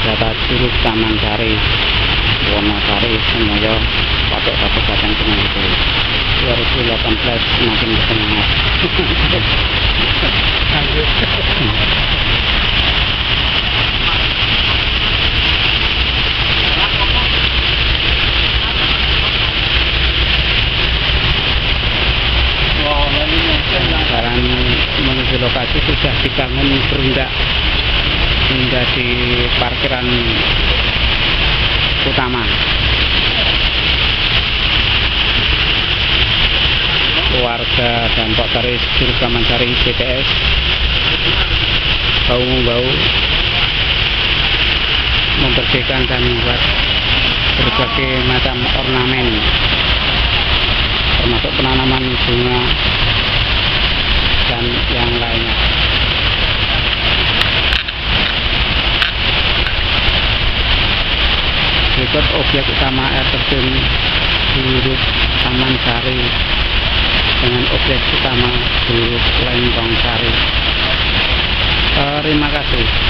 wisata Curug Taman Sari, Wonosari, Semoyo, Patok Kabupaten Gunung 2018 semakin bersemangat. Sekarang menuju lokasi sudah dibangun berundak hingga di parkiran utama. Warga Dampak Sari Curug Taman Sari BTS bau membersihkan dan membuat berbagai macam ornamen termasuk penanaman bunga dan yang lainnya. Berikut objek utama air terjun Curug Taman Sari dengan objek utama Curug Lengkong Sari. Terima kasih.